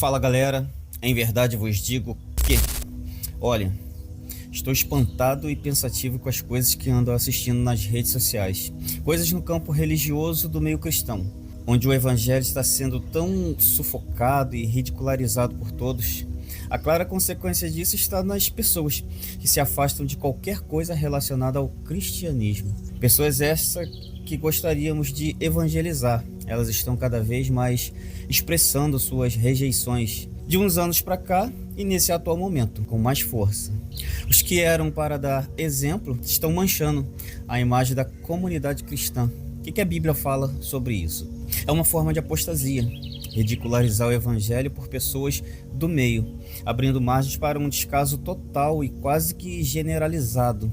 Fala galera, em verdade vos digo que, olha, estou espantado e pensativo com as coisas que ando assistindo nas redes sociais, coisas no campo religioso do meio cristão, onde o evangelho está sendo tão sufocado e ridicularizado por todos. A clara consequência disso está nas pessoas que se afastam de qualquer coisa relacionada ao cristianismo. Pessoas essas que gostaríamos de evangelizar, elas estão cada vez mais expressando suas rejeições de uns anos para cá e nesse atual momento, com mais força. Os que eram para dar exemplo estão manchando a imagem da comunidade cristã. O que a Bíblia fala sobre isso? É uma forma de apostasia, ridicularizar o evangelho por pessoas do meio, abrindo margens para um descaso total e quase que generalizado.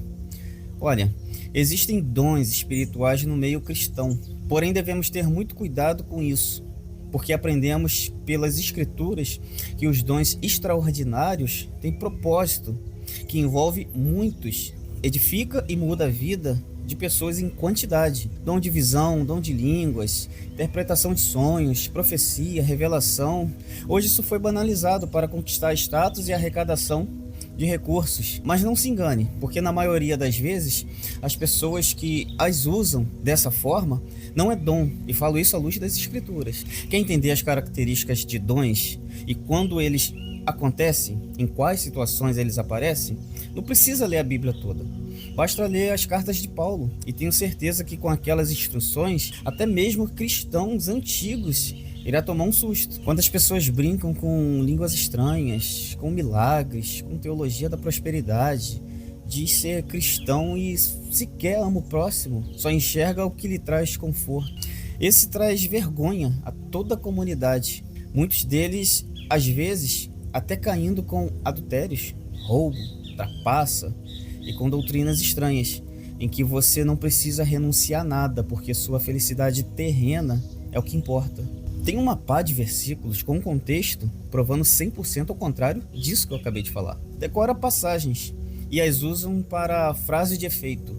Olha, existem dons espirituais no meio cristão, porém devemos ter muito cuidado com isso, porque aprendemos pelas Escrituras que os dons extraordinários têm propósito, que envolve muitos, edifica e muda a vida de pessoas em quantidade. Dom de visão, dom de línguas, interpretação de sonhos, profecia, revelação. Hoje isso foi banalizado para conquistar status e arrecadação de recursos. Mas não se engane, porque na maioria das vezes as pessoas que as usam dessa forma não é dom, e falo isso à luz das Escrituras. Quer entender as características de dons e quando eles acontecem, em quais situações eles aparecem, não precisa ler a Bíblia toda. Basta ler as cartas de Paulo, e tenho certeza que com aquelas instruções, até mesmo cristãos antigos irá tomar um susto. Quando as pessoas brincam com línguas estranhas, com milagres, com teologia da prosperidade, diz ser cristão e sequer ama o próximo, só enxerga o que lhe traz conforto. Esse traz vergonha a toda a comunidade. Muitos deles, às vezes, até caindo com adultérios, roubo, trapaça e com doutrinas estranhas, em que você não precisa renunciar a nada, porque sua felicidade terrena é o que importa. Tem uma pá de versículos com contexto provando 100% ao contrário disso que eu acabei de falar. Decora passagens e as usam para frase de efeito,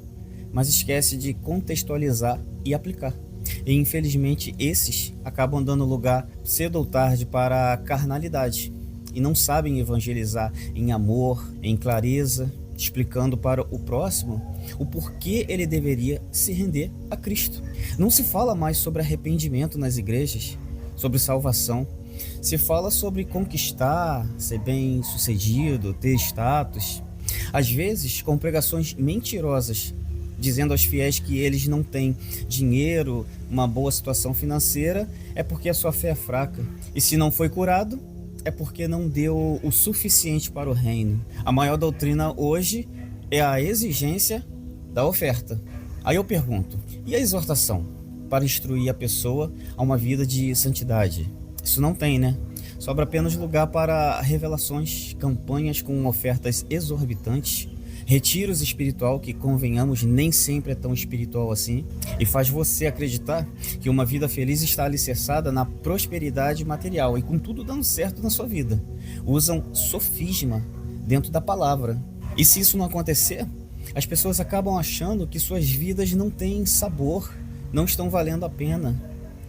mas esquece de contextualizar e aplicar. E infelizmente esses acabam dando lugar cedo ou tarde para a carnalidade e não sabem evangelizar em amor, em clareza, explicando para o próximo o porquê ele deveria se render a Cristo. Não se fala mais sobre arrependimento nas igrejas, sobre salvação. Se fala sobre conquistar, ser bem sucedido, ter status, às vezes com pregações mentirosas, dizendo aos fiéis que eles não têm dinheiro, uma boa situação financeira, é porque a sua fé é fraca. E se não foi curado, é porque não deu o suficiente para o reino. A maior doutrina hoje é a exigência da oferta. Aí eu pergunto, e a exortação para instruir a pessoa a uma vida de santidade? Isso não tem, né? Sobra apenas lugar para revelações, campanhas com ofertas exorbitantes, retiros espiritual que, convenhamos, nem sempre é tão espiritual assim, e faz você acreditar que uma vida feliz está alicerçada na prosperidade material e com tudo dando certo na sua vida. Usam sofisma dentro da palavra. E se isso não acontecer, as pessoas acabam achando que suas vidas não têm sabor, não estão valendo a pena,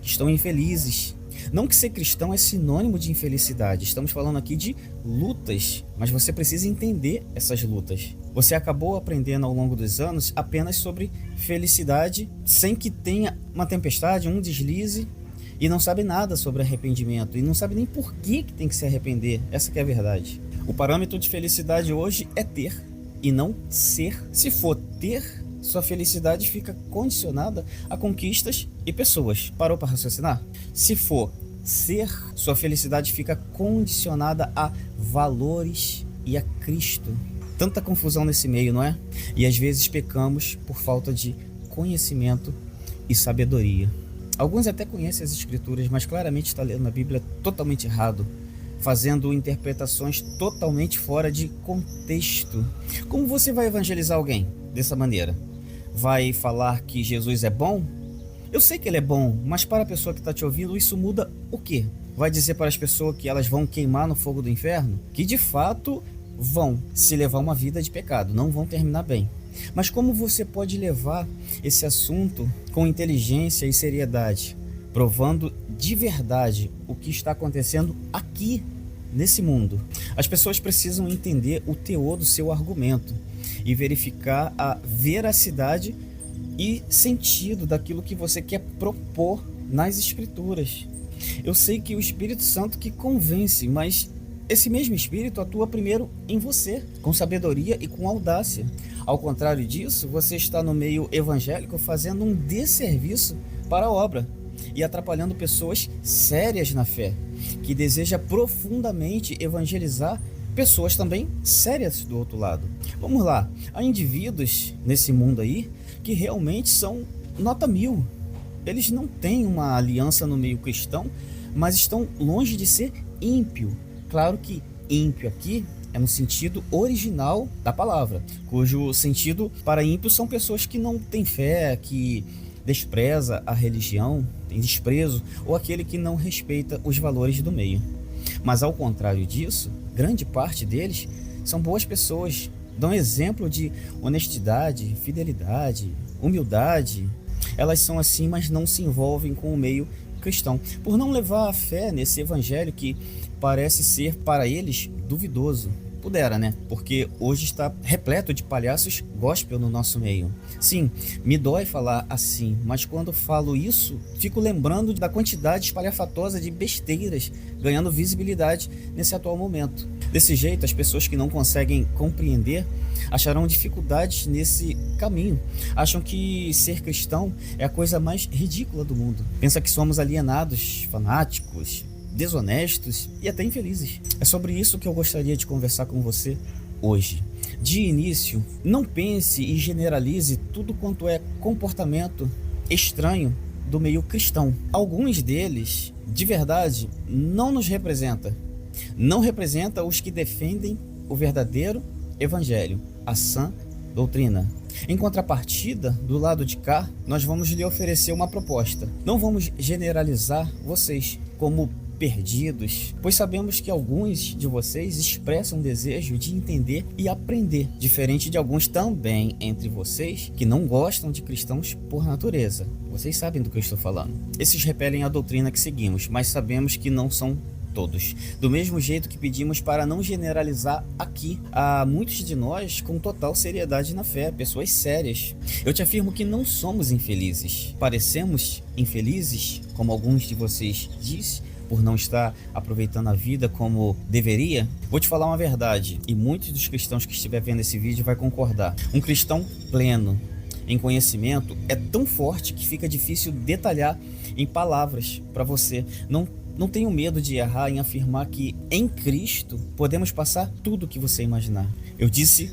estão infelizes. Não que ser cristão é sinônimo de infelicidade, estamos falando aqui de lutas, mas você precisa entender essas lutas. Você acabou aprendendo ao longo dos anos apenas sobre felicidade, sem que tenha uma tempestade, um deslize, e não sabe nada sobre arrependimento, e não sabe nem por que tem que se arrepender. Essa que é a verdade. O parâmetro de felicidade hoje é ter, e não ser. Se for ter, sua felicidade fica condicionada a conquistas e pessoas. Parou para raciocinar? Se for ser, sua felicidade fica condicionada a valores e a Cristo. Tanta confusão nesse meio, não é? E às vezes pecamos por falta de conhecimento e sabedoria. Alguns até conhecem as Escrituras, mas claramente está lendo a Bíblia totalmente errado, fazendo interpretações totalmente fora de contexto. Como você vai evangelizar alguém dessa maneira? Vai falar que Jesus é bom? Eu sei que ele é bom, mas para a pessoa que está te ouvindo, isso muda o quê? Vai dizer para as pessoas que elas vão queimar no fogo do inferno? Que de fato vão se levar uma vida de pecado, não vão terminar bem. Mas como você pode levar esse assunto com inteligência e seriedade? provando de verdade o que está acontecendo aqui nesse mundo. As pessoas precisam entender o teor do seu argumento e verificar a veracidade e sentido daquilo que você quer propor nas escrituras. Eu sei que o Espírito Santo que convence, mas esse mesmo Espírito atua primeiro em você, com sabedoria e com audácia. Ao contrário disso, você está no meio evangélico fazendo um desserviço para a obra e atrapalhando pessoas sérias na fé, que deseja profundamente evangelizar pessoas também sérias do outro lado. Vamos lá, há indivíduos nesse mundo aí que realmente são nota 1000. Eles não têm uma aliança no meio cristão, mas estão longe de ser ímpio. Claro que ímpio aqui é no sentido original da palavra, cujo sentido para ímpio são pessoas que não têm fé, que despreza a religião, tem desprezo, ou aquele que não respeita os valores do meio. Mas ao contrário disso, grande parte deles são boas pessoas, dão exemplo de honestidade, fidelidade, humildade. Elas são assim, mas não se envolvem com o meio cristão, por não levar a fé nesse evangelho que parece ser para eles duvidoso. Pudera, né? Porque hoje está repleto de palhaços gospel no nosso meio. Sim, me dói falar assim, mas quando falo isso, fico lembrando da quantidade espalhafatosa de besteiras ganhando visibilidade nesse atual momento. Desse jeito, as pessoas que não conseguem compreender acharão dificuldades nesse caminho. Acham que ser cristão é a coisa mais ridícula do mundo. Pensa que somos alienados, fanáticos, desonestos e até infelizes. É sobre isso que eu gostaria de conversar com você hoje. De início, não pense e generalize tudo quanto é comportamento estranho do meio cristão. Alguns deles, de verdade, não nos representa. Não representa os que defendem o verdadeiro evangelho, a sã doutrina. Em contrapartida, do lado de cá, nós vamos lhe oferecer uma proposta. Não vamos generalizar vocês como perdidos, pois sabemos que alguns de vocês expressam um desejo de entender e aprender, diferente de alguns também entre vocês que não gostam de cristãos por natureza. Vocês sabem do que eu estou falando. Esses repelem a doutrina que seguimos, mas sabemos que não são todos. Do mesmo jeito que pedimos para não generalizar aqui, há muitos de nós com total seriedade na fé, pessoas sérias. Eu te afirmo que não somos infelizes. Parecemos infelizes, como alguns de vocês dizem, por não estar aproveitando a vida como deveria. Vou te falar uma verdade, e muitos dos cristãos que estiver vendo esse vídeo vai concordar. Um cristão pleno em conhecimento é tão forte que fica difícil detalhar em palavras para você. Não tenho medo de errar em afirmar que em Cristo podemos passar tudo o que você imaginar. Eu disse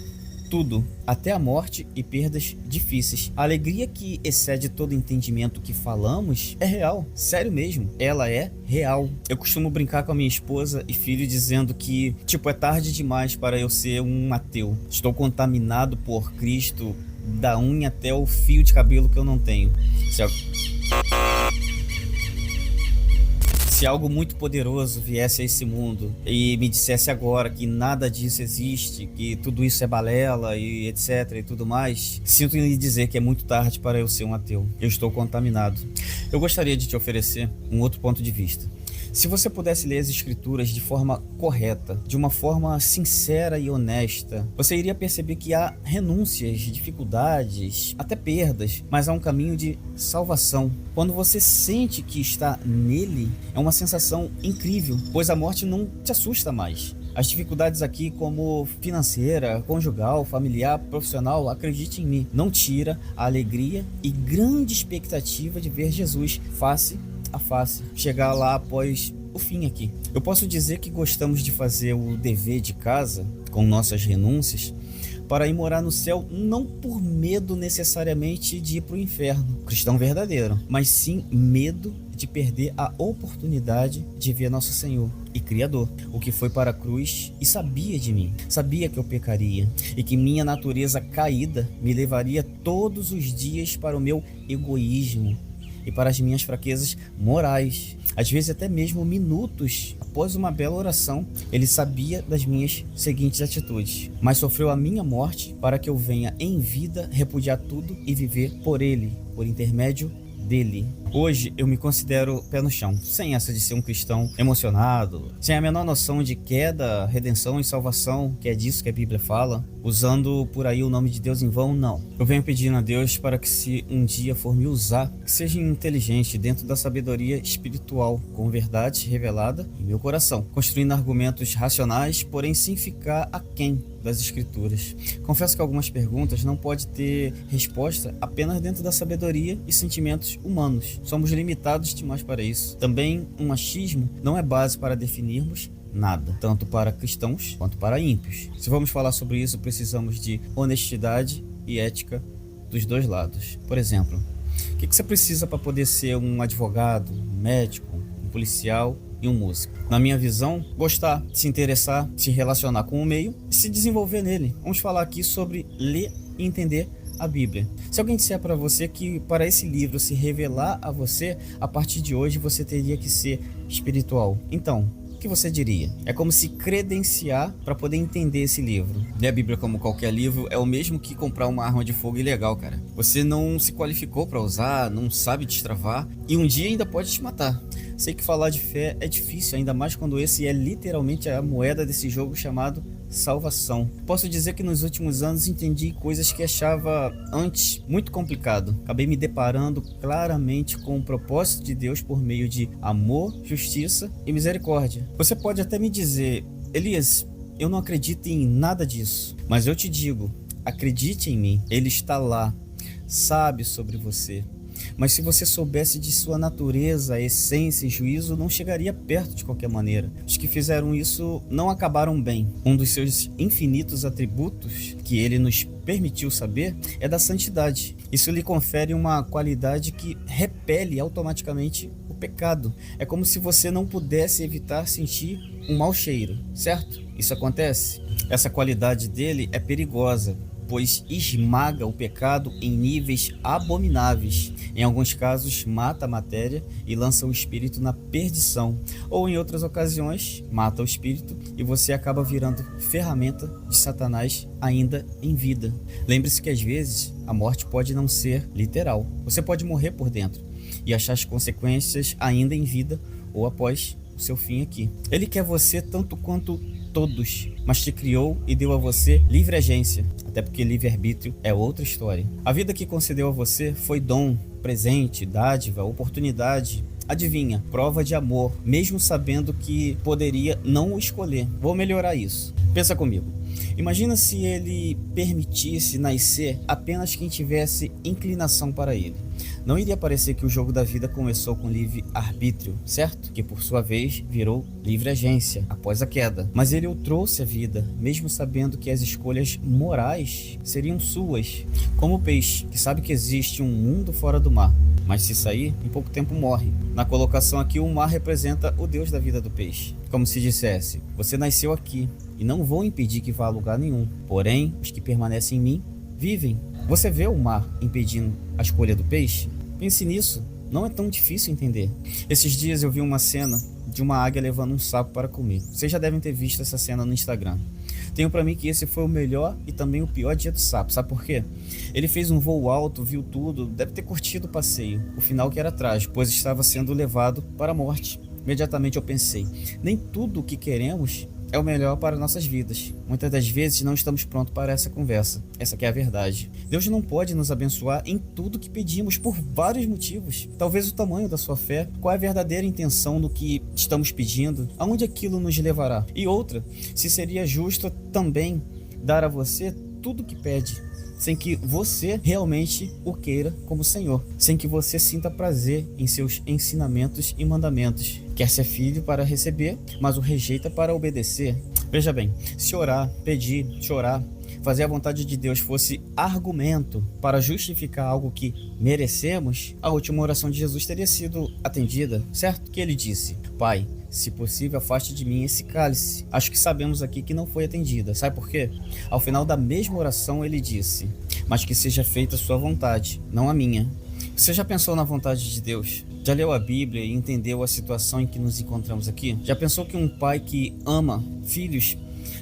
tudo, até a morte e perdas difíceis. A alegria que excede todo entendimento que falamos é real, sério mesmo, ela é real. Eu costumo brincar com a minha esposa e filho dizendo que, é tarde demais para eu ser um ateu. Estou contaminado por Cristo, da unha até o fio de cabelo que eu não tenho. Se algo muito poderoso viesse a esse mundo e me dissesse agora que nada disso existe, que tudo isso é balela e etc e tudo mais, sinto lhe dizer que é muito tarde para eu ser um ateu. Eu estou contaminado. Eu gostaria de te oferecer um outro ponto de vista. Se você pudesse ler as escrituras de forma correta, de uma forma sincera e honesta, você iria perceber que há renúncias, dificuldades, até perdas, mas há um caminho de salvação. Quando você sente que está nele, é uma sensação incrível, pois a morte não te assusta mais. As dificuldades aqui, como financeira, conjugal, familiar, profissional, acredite em mim, não tira a alegria e grande expectativa de ver Jesus face a face, chegar lá após o fim aqui. Eu posso dizer que gostamos de fazer o dever de casa com nossas renúncias para ir morar no céu, não por medo necessariamente de ir para o inferno, cristão verdadeiro, mas sim medo de perder a oportunidade de ver nosso Senhor e Criador, o que foi para a cruz e sabia de mim, sabia que eu pecaria e que minha natureza caída me levaria todos os dias para o meu egoísmo e para as minhas fraquezas morais. Às vezes até mesmo minutos após uma bela oração, ele sabia das minhas seguintes atitudes, mas sofreu a minha morte para que eu venha em vida repudiar tudo e viver por ele, por intermédio dele. Hoje eu me considero pé no chão, sem essa de ser um cristão emocionado, sem a menor noção de queda, redenção e salvação, que é disso que a Bíblia fala, usando por aí o nome de Deus em vão, não. Eu venho pedindo a Deus para que, se um dia for me usar, que seja inteligente dentro da sabedoria espiritual, com verdade revelada em meu coração, construindo argumentos racionais, porém sem ficar aquém das Escrituras. Confesso que algumas perguntas não pode ter resposta apenas dentro da sabedoria e sentimentos humanos. Somos limitados demais para isso. Também um achismo não é base para definirmos nada, tanto para cristãos quanto para ímpios. Se vamos falar sobre isso, precisamos de honestidade e ética dos dois lados. Por exemplo, o que você precisa para poder ser um advogado, um médico, um policial e um músico? Na minha visão, gostar, se interessar, se relacionar com o meio e se desenvolver nele. Vamos falar aqui sobre ler e entender a Bíblia. Se alguém disser para você que para esse livro se revelar a você, a partir de hoje você teria que ser espiritual, então, o que você diria? É como se credenciar para poder entender esse livro. Ler a Bíblia como qualquer livro é o mesmo que comprar uma arma de fogo ilegal, cara. Você não se qualificou para usar, não sabe destravar e um dia ainda pode te matar. Sei que falar de fé é difícil, ainda mais quando esse é literalmente a moeda desse jogo chamado salvação. Posso dizer que nos últimos anos entendi coisas que achava antes muito complicado. Acabei me deparando claramente com o propósito de Deus por meio de amor, justiça e misericórdia. Você pode até me dizer, Elias, eu não acredito em nada disso, mas eu te digo, acredite em mim, Ele está lá, sabe sobre você. Mas se você soubesse de sua natureza, essência e juízo, não chegaria perto de qualquer maneira. Os que fizeram isso não acabaram bem. Um dos seus infinitos atributos, que ele nos permitiu saber, é da santidade. Isso lhe confere uma qualidade que repele automaticamente o pecado. É como se você não pudesse evitar sentir um mau cheiro, certo? Isso acontece. Essa qualidade dele é perigosa, pois esmaga o pecado em níveis abomináveis. Em alguns casos, mata a matéria e lança o espírito na perdição. Ou em outras ocasiões, mata o espírito e você acaba virando ferramenta de Satanás ainda em vida. Lembre-se que às vezes a morte pode não ser literal. Você pode morrer por dentro e achar as consequências ainda em vida ou após o seu fim aqui. Ele quer você tanto quanto todos, mas te criou e deu a você livre agência, até porque livre-arbítrio é outra história. A vida que concedeu a você foi dom, presente, dádiva, oportunidade, adivinha, prova de amor, mesmo sabendo que poderia não o escolher. Vou melhorar isso. Pensa comigo. Imagina se ele permitisse nascer apenas quem tivesse inclinação para ele. Não iria parecer que o jogo da vida começou com livre-arbítrio, certo? Que por sua vez virou livre-agência após a queda. Mas ele o trouxe à vida, mesmo sabendo que as escolhas morais seriam suas. Como o peixe, que sabe que existe um mundo fora do mar, mas se sair, em pouco tempo morre. Na colocação aqui, o mar representa o Deus da vida do peixe. Como se dissesse, você nasceu aqui e não vou impedir que vá a lugar nenhum. Porém, os que permanecem em mim vivem. Você vê o mar impedindo a escolha do peixe? Pense nisso, não é tão difícil entender. Esses dias eu vi uma cena de uma águia levando um sapo para comer. Vocês já devem ter visto essa cena no Instagram. Tenho para mim que esse foi o melhor e também o pior dia do sapo. Sabe por quê? Ele fez um voo alto, viu tudo, deve ter curtido o passeio. O final que era trágico, pois estava sendo levado para a morte. Imediatamente eu pensei, nem tudo o que queremos é o melhor para nossas vidas. Muitas das vezes não estamos prontos para essa conversa. Essa que é a verdade. Deus não pode nos abençoar em tudo que pedimos por vários motivos. Talvez o tamanho da sua fé, qual é a verdadeira intenção do que estamos pedindo, aonde aquilo nos levará. E outra, se seria justo também dar a você tudo o que pede, sem que você realmente o queira como Senhor, sem que você sinta prazer em seus ensinamentos e mandamentos. Quer ser filho para receber, mas o rejeita para obedecer. Veja bem, se orar, pedir, chorar, fazer a vontade de Deus fosse argumento para justificar algo que merecemos, a última oração de Jesus teria sido atendida, certo? Que ele disse, Pai, se possível, afaste de mim esse cálice. Acho que sabemos aqui que não foi atendida. Sabe por quê? Ao final da mesma oração ele disse, mas que seja feita a sua vontade, não a minha. Você já pensou na vontade de Deus? Já leu a Bíblia e entendeu a situação em que nos encontramos aqui? Já pensou que um pai que ama filhos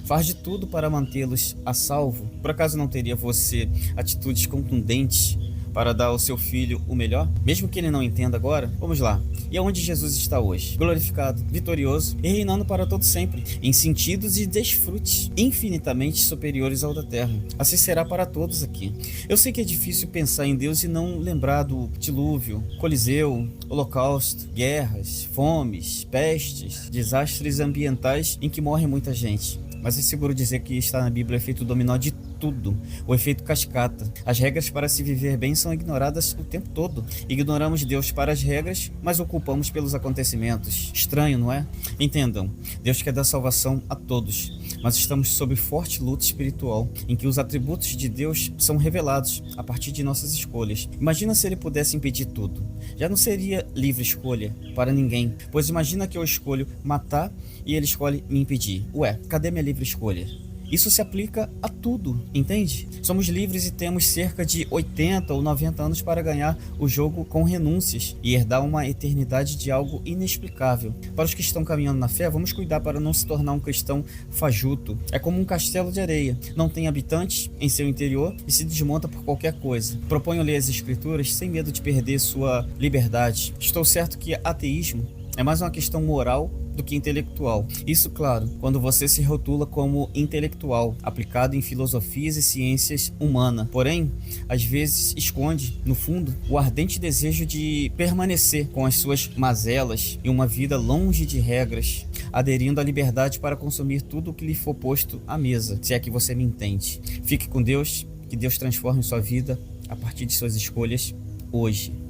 faz de tudo para mantê-los a salvo? Por acaso não teria você atitudes contundentes para dar ao seu filho o melhor, mesmo que ele não entenda agora? Vamos lá. E aonde Jesus está hoje? Glorificado, vitorioso e reinando para todo sempre, em sentidos e desfrutes infinitamente superiores ao da terra. Assim será para todos aqui. Eu sei que é difícil pensar em Deus e não lembrar do dilúvio, Coliseu, Holocausto, guerras, fomes, pestes, desastres ambientais em que morre muita gente. Mas é seguro dizer que está na Bíblia o efeito dominó de tudo, o efeito cascata. As regras para se viver bem são ignoradas o tempo todo. Ignoramos Deus para as regras, mas o culpamos pelos acontecimentos. Estranho, não é? Entendam, Deus quer dar salvação a todos, mas estamos sob forte luta espiritual, em que os atributos de Deus são revelados a partir de nossas escolhas. Imagina se ele pudesse impedir tudo. Já não seria livre escolha para ninguém, pois imagina que eu escolho matar e ele escolhe me impedir. Ué, cadê minha livre escolha? Isso se aplica a tudo, entende? Somos livres e temos cerca de 80 ou 90 anos para ganhar o jogo com renúncias e herdar uma eternidade de algo inexplicável. Para os que estão caminhando na fé, vamos cuidar para não se tornar um cristão fajuto. É como um castelo de areia, não tem habitantes em seu interior e se desmonta por qualquer coisa. Proponho ler as escrituras sem medo de perder sua liberdade. Estou certo que ateísmo é mais uma questão moral do que intelectual. Isso, claro, quando você se rotula como intelectual, aplicado em filosofias e ciências humanas. Porém, às vezes esconde, no fundo, o ardente desejo de permanecer com as suas mazelas e uma vida longe de regras, aderindo à liberdade para consumir tudo o que lhe for posto à mesa, se é que você me entende. Fique com Deus, que Deus transforme sua vida a partir de suas escolhas hoje.